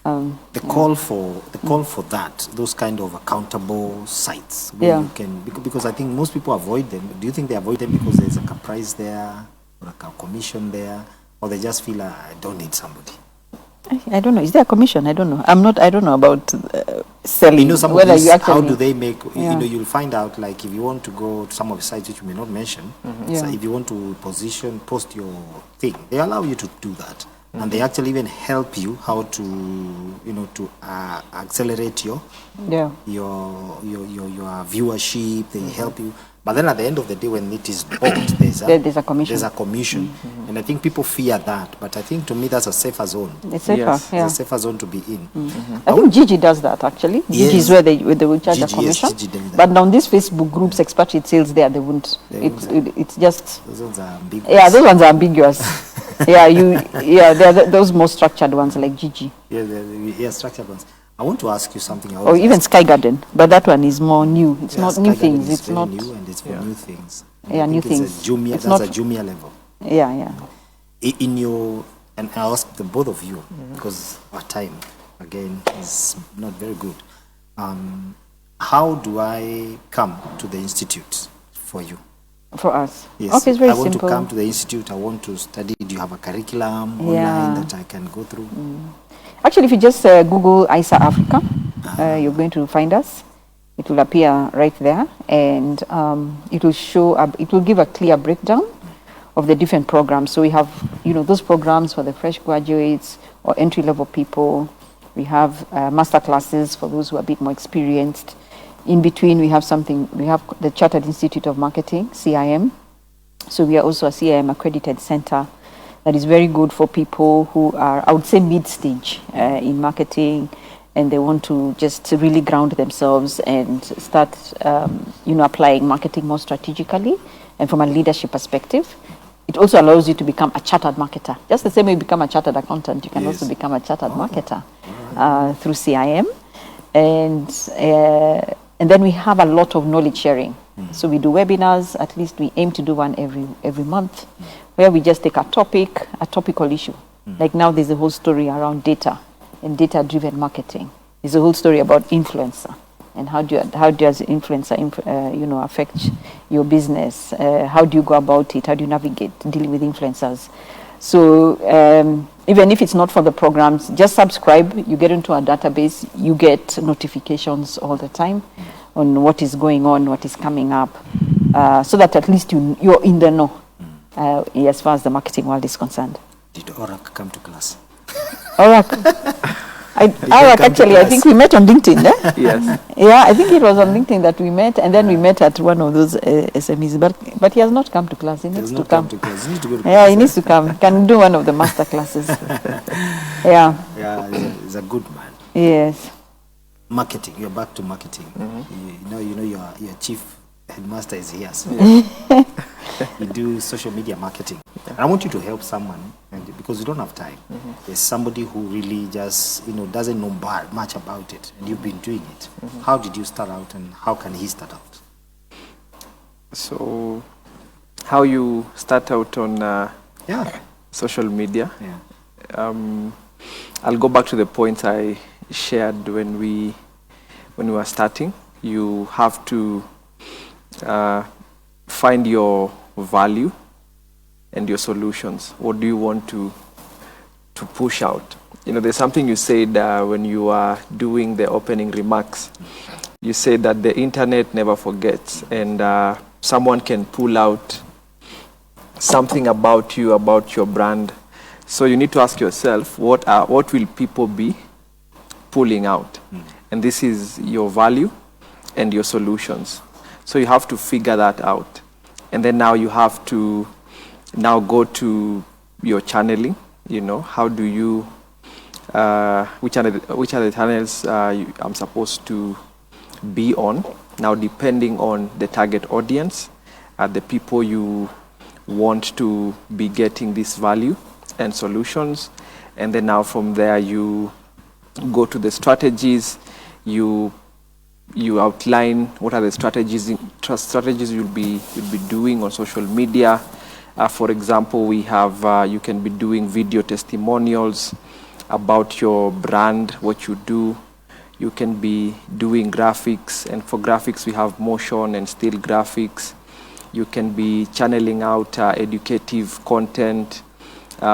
The call for that, those kind of accountable sites where you can, because I think most people avoid them. Do you think they avoid them because there's a price there or a commission there, or they just feel I don't need somebody? I don't know. Is there a commission? I don't know. I don't know about selling. You know, some of whether these, you actually, how do they make, you Yeah. know, you'll find out, like, if you want to go to some of the sites which we may not mention, so Yeah. if you want to post your thing, they allow you to do that. And they actually even help you how to, you know, to accelerate your viewership. They help you. But then at the end of the day, when it is bought, there's a commission. There's a commission. And I think people fear that. But I think, to me, that's a safer zone. It's safer, It's yeah. a safer zone to be in. I think Gigi does that, actually. Yes. Gigi is where they will charge a Gigi, yes, commission. Gigi does that. But on these Facebook groups, expatriate sales there, they won't. It's just... Those ones are ambiguous. Yeah, those ones are ambiguous. They're those more structured ones like Gigi. Yeah, structured ones. I want to ask you something. Or even Sky Garden, but that one is more new. It's not Sky new Garden things. is It's very not new, and it's for new things. Yeah, I new think things. It's a Jumia, It's that's not- a Jumia level. Yeah. In your, and I ask the both of you, because our time again is not very good. How do I come to the institute for you? For us. Yes. Okay, it's very I want simple. to come to the institute. I want to study. Do you have a curriculum Yeah. online that I can go through? Actually, if you just Google ISA Africa, you're going to find us. It will appear right there, and it will show up. It will give a clear breakdown of the different programs. So we have, those programs for the fresh graduates or entry-level people. We have master classes for those who are a bit more experienced. In between, we have the Chartered Institute of Marketing, CIM. So we are also a CIM accredited center that is very good for people who are, I would say, mid-stage in marketing, and they want to just really ground themselves and start, applying marketing more strategically and from a leadership perspective. It also allows you to become a chartered marketer. Just the same way you become a chartered accountant, you can also become a chartered marketer through CIM. And then we have a lot of knowledge sharing. So we do webinars. At least we aim to do one every month, where we just take a topical issue. Like now, there's a whole story around data and data-driven marketing. There's a whole story about influencer and how does influencer affect your business? How do you go about it? How do you navigate dealing with influencers? So even if it's not for the programs, just subscribe. You get into our database. You get notifications all the time on what is going on, what is coming up, so that at least you're in the know as far as the marketing world is concerned. Did Orak come to class? Orak. Actually, I think we met on LinkedIn. Yes. Yeah, I think it was on LinkedIn that we met, and then we met at one of those SMEs. But he has not come to class. He needs to come. He needs to go to Yeah, he needs to come. Can do one of the master classes. Yeah. Yeah, he's a good man. Yes. Marketing. You're back to marketing. Your chief headmaster is here. So you do social media marketing. And I want you to help someone, because you don't have time. There's somebody who really just doesn't know much about it, and you've been doing it. How did you start out, and how can he start out? So, how you start out on social media? Yeah. I'll go back to the point I shared when we were starting. You have to find your value and your solutions. What do you want to push out? There's something you said when you are doing the opening remarks. You said that the internet never forgets, and someone can pull out something about you, about your brand. So you need to ask yourself, what will people be pulling out? And this is your value and your solutions. So you have to figure that out. And then now you have to go to your channeling. How do you, which are the channels I'm supposed to be on? Now, depending on the target audience, the people you want to be getting this value and solutions. And then now from there, you go to the strategies. You outline what are the strategies you'll be doing on social media. For example, we have you can be doing video testimonials about your brand, what you do. You can be doing graphics, and for graphics we have motion and still graphics. You can be channeling out educative content.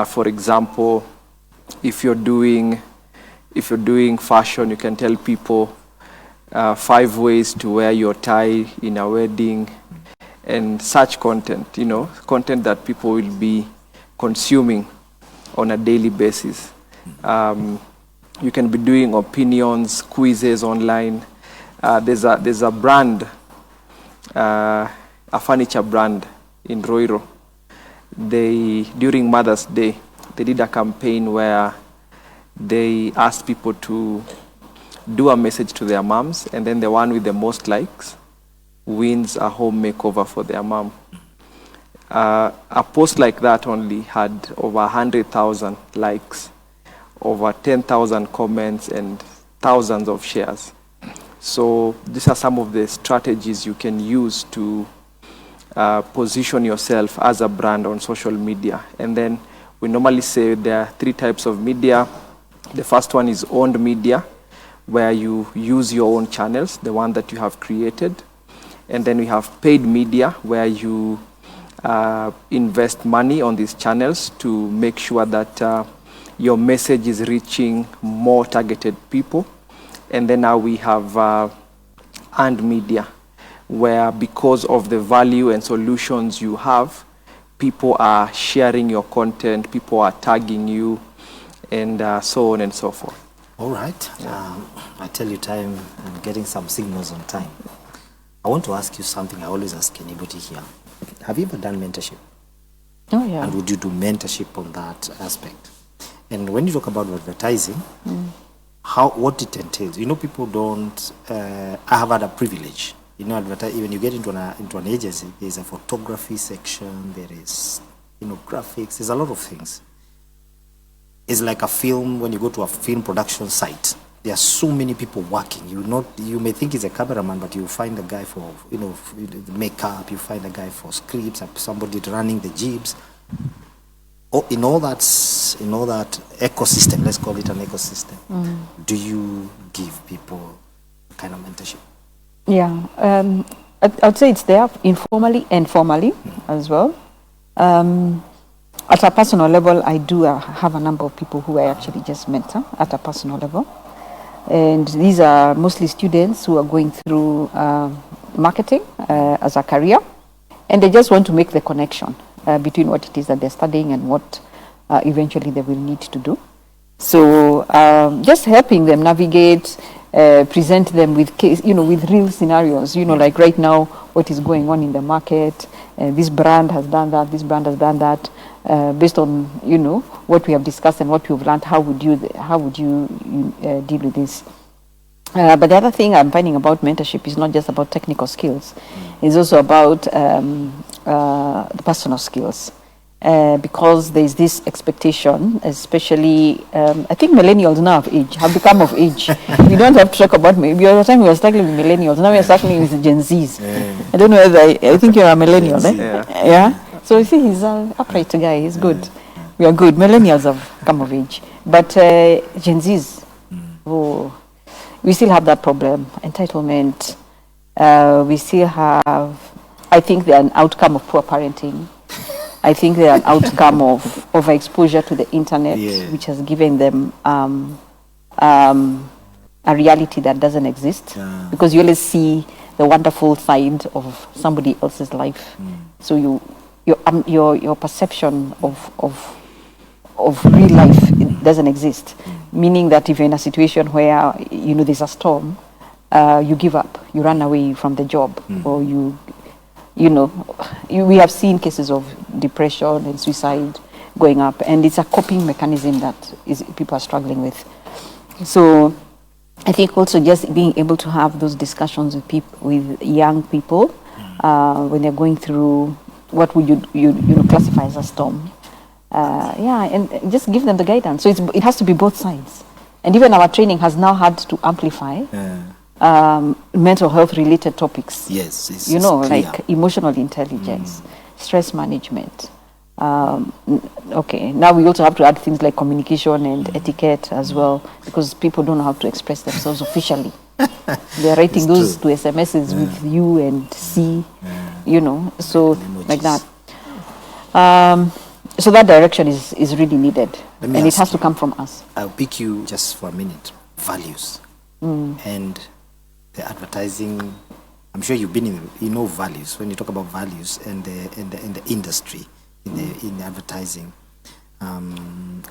For example, if you're doing fashion, you can tell people 5 ways to wear your tie in a wedding, and such content, content that people will be consuming on a daily basis. You can be doing opinions, quizzes online. There's a brand, a furniture brand in Roiro. During Mother's Day, they did a campaign where they asked people to do a message to their moms, and then the one with the most likes wins a home makeover for their mom. A post like that only had over 100,000 likes, over 10,000 comments, and thousands of shares. So these are some of the strategies you can use to position yourself as a brand on social media. And then we normally say there are 3 types of media. The first one is owned media, where you use your own channels, the one that you have created. And then we have paid media, where you invest money on these channels to make sure that your message is reaching more targeted people. And then now we have earned media, where because of the value and solutions you have, people are sharing your content, people are tagging you, and so on and so forth. All right. I tell you, time, I'm getting some signals on time. I want to ask you something I always ask anybody here. Have you ever done mentorship? Oh, yeah. And would you do mentorship on that aspect? And when you talk about advertising, what it entails, people don't, I have had a privilege. When you get into an agency, there's a photography section, there is, graphics, there's a lot of things. It's like a film, when you go to a film production site, there are so many people working. You may think he's a cameraman, but you find a guy for, the makeup, you find a guy for scripts, somebody running the jibs. In all that ecosystem, let's call it an ecosystem, do you give people kind of mentorship? Yeah, I'd say it's there informally and formally as well. At a personal level, I do have a number of people who I actually just mentor at a personal level. And these are mostly students who are going through marketing as a career. And they just want to make the connection between what it is that they're studying and what eventually they will need to do. So just helping them navigate, present them with with real scenarios, like right now, what is going on in the market, this brand has done that, this brand has done that, based on, what we have discussed and what we've learned, how would you deal with this? But the other thing I'm finding about mentorship is not just about technical skills, it's also about the personal skills. Because there's this expectation, especially, I think millennials now have become of age. We don't have to talk about, maybe the time we were struggling with millennials, now we're struggling with Gen Zs. I don't know whether, I think you're a millennial, eh? Yeah? So you see, he's an upright guy, he's good. We are good. Millennials have come of age. But Gen Zs, we still have that problem, entitlement. We still have, I think they're an outcome of poor parenting. I think they're an outcome of overexposure to the internet, which has given them a reality that doesn't exist. Because you always see the wonderful side of somebody else's life. So your perception of real life, it doesn't exist. Meaning that if you're in a situation where there's a storm, you give up, you run away from the job, or we have seen cases of depression and suicide going up, and it's a coping mechanism that people are struggling with. So I think also just being able to have those discussions with young people when they're going through what would you classify as a storm, and just give them the guidance. So it has to be both sides, and even our training has now had to amplify mental health related topics. Yes, like emotional intelligence, stress management. Okay, now we also have to add things like communication and etiquette as well, because people don't know how to express themselves officially. They're writing those to SMSs with U and C, so like that. So that direction is really needed, and it has to come from us. I'll pick you just for a minute. Values. And the advertising. I'm sure you've been in values. When you talk about values and the industry in the advertising,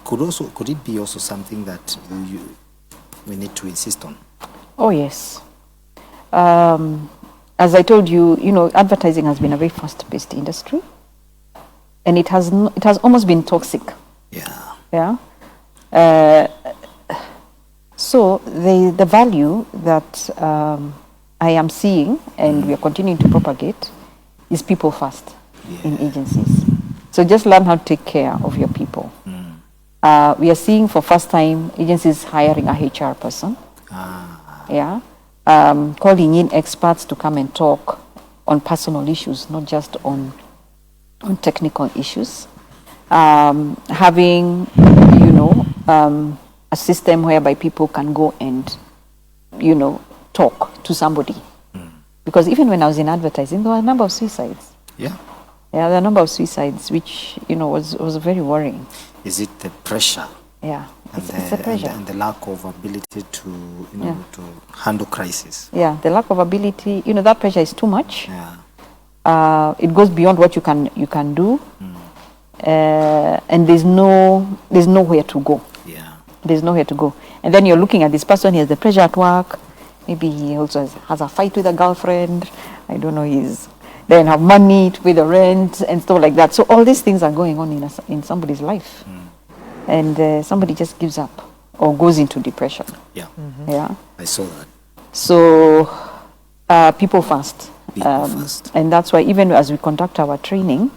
could it be also something that we need to insist on? Oh yes. As I told you, advertising has been a very fast-paced industry, and it has almost been toxic. Yeah. So the value that I am seeing, and we are continuing to propagate, is people first in agencies. So just learn how to take care of your people. We are seeing for first time agencies hiring a HR person. Yeah. Calling in experts to come and talk on personal issues, not just on technical issues. Having, a system whereby people can go and, talk to somebody. Because even when I was in advertising, there were a number of suicides. Yeah, there are a number of suicides, which, was very worrying. Is it the pressure? Yeah, it's the pressure. And the lack of ability to, to handle crisis. Yeah, the lack of ability, that pressure is too much. Yeah. It goes beyond what you can do. And there's nowhere to go. Yeah. There's nowhere to go. And then you're looking at this person, he has the pressure at work. Maybe he also has a fight with a girlfriend. I don't know, they have money to pay the rent and stuff like that. So all these things are going on in somebody's life. And somebody just gives up or goes into depression. Yeah. Yeah. I saw that. So people first. People first. And that's why even as we conduct our training,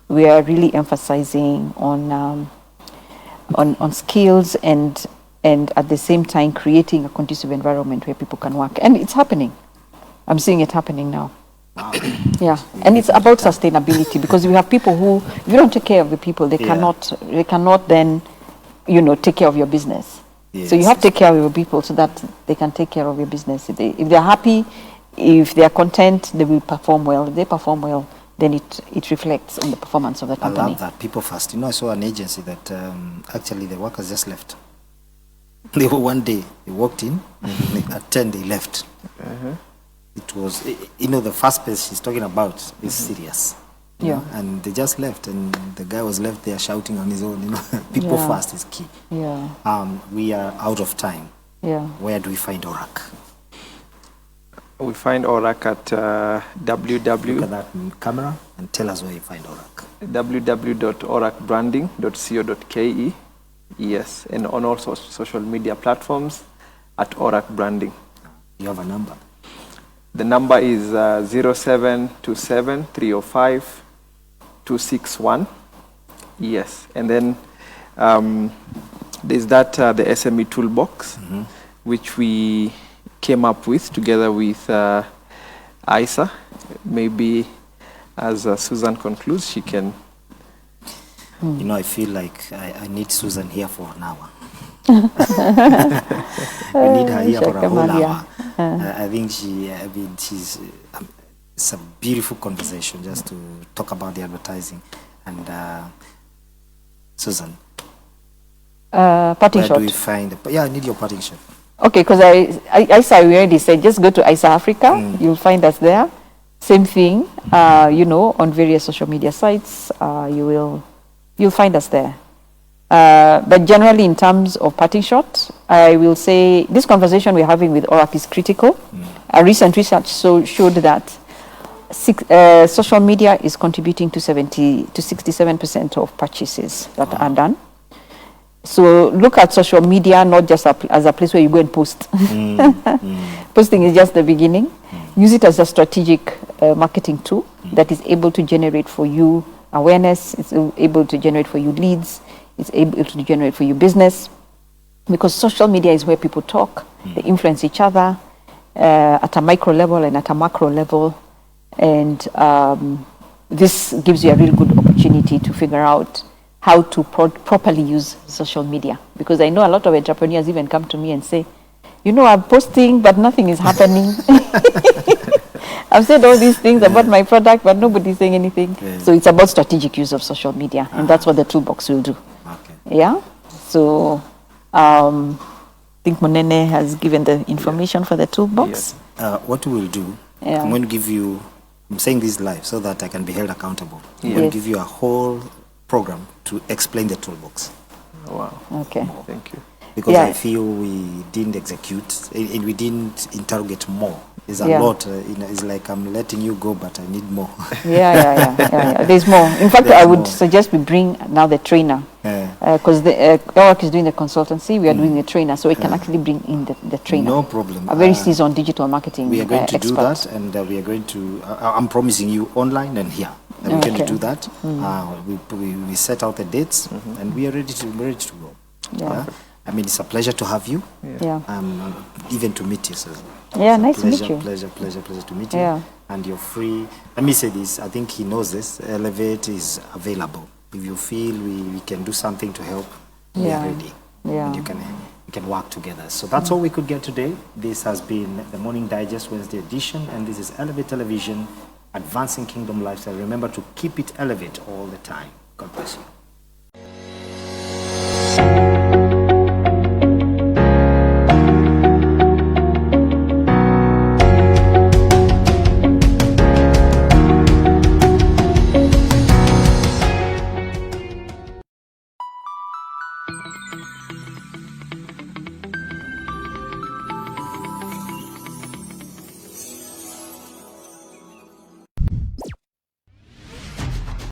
we are really emphasizing on skills and at the same time creating a conducive environment where people can work. And it's happening. I'm seeing it happening now. Wow. Yeah, and it's about sustainability, because we have people who, if you don't take care of the people, they cannot then, take care of your business. Yes. So you have to take care of your people so that they can take care of your business. If they're happy, if they're content, they will perform well. If they perform well, then it reflects on the performance of the company. I love that. People first. I saw an agency that actually the workers just left. They were one day, they walked in, at 10 they left. It was, the first place she's talking about is serious. Yeah. And they just left, and the guy was left there shouting on his own. People first is key. Yeah. We are out of time. Yeah. Where do we find ORAC? We find ORAC at www. Look at that camera and tell us where you find ORAC. www.oracbranding.co.ke. Yes, and on all social media platforms at ORAC Branding. You have a number? The number is 0727 305 261. Yes, and then there's that the SME toolbox, which we came up with together with Isa. Maybe as Susan concludes, she can. I feel like I need Susan here for an hour. We need her here for a whole hour. I think she's. It's a beautiful conversation just to talk about the advertising. And Susan, parting where shot. do we find? I need your parting shot. Okay, because ISA, we already said, just go to ISA Africa. You'll find us there. Same thing, on various social media sites. You'll find us there. But generally, in terms of parting shot, I will say this conversation we're having with ORAC is critical. A recent research showed that social media is contributing to 67% of purchases that are done. So look at social media not just as a place where you go and post. Posting is just the beginning. Use it as a strategic marketing tool that is able to generate for you awareness. It's able to generate for you leads. It's able to generate for you business. Because social media is where people talk. They influence each other at a micro level and at a macro level. And this gives you a really good opportunity to figure out how to properly use social media. Because I know a lot of entrepreneurs even come to me and say, I'm posting, but nothing is happening. I've said all these things about my product, but nobody's saying anything. So it's about strategic use of social media, and that's what the toolbox will do. Yeah? So I think Monene has given the information for the toolbox. what we will do, Yeah. I'm going to give you, I'm saying this live so that I can be held accountable. I'm going Yes. to give you a whole program to explain the toolbox. Wow. Okay. Thank you. Because Yeah. I feel we didn't execute, and we didn't interrogate more. It's a Yeah. lot. It's like I'm letting you go, but I need more. Yeah. There's more. In fact, There's I would more. suggest we bring now the trainer. Yeah. Because ORAC is doing the consultancy, we are doing the trainer, so we can actually bring in the trainer. No problem. A very seasoned digital marketing We are going to expert. do that, and we are going to. I'm promising you online and here. And we're going to Okay. do that. We set out the dates, and we are ready to go. Yeah. I mean, it's a pleasure to have you. Yeah. Even to meet you. So Yeah, it's a nice to meet pleasure, you. Pleasure to meet you. Yeah. And you're free. Let me say this. I think he knows this. Elevate is available. If you feel we can do something to help, we Yeah. are ready. Yeah. And you can work together. So that's all we could get today. This has been the Morning Digest Wednesday edition, and this is Elevate Television, advancing kingdom lifestyle. Remember to keep it elevate all the time. God bless you.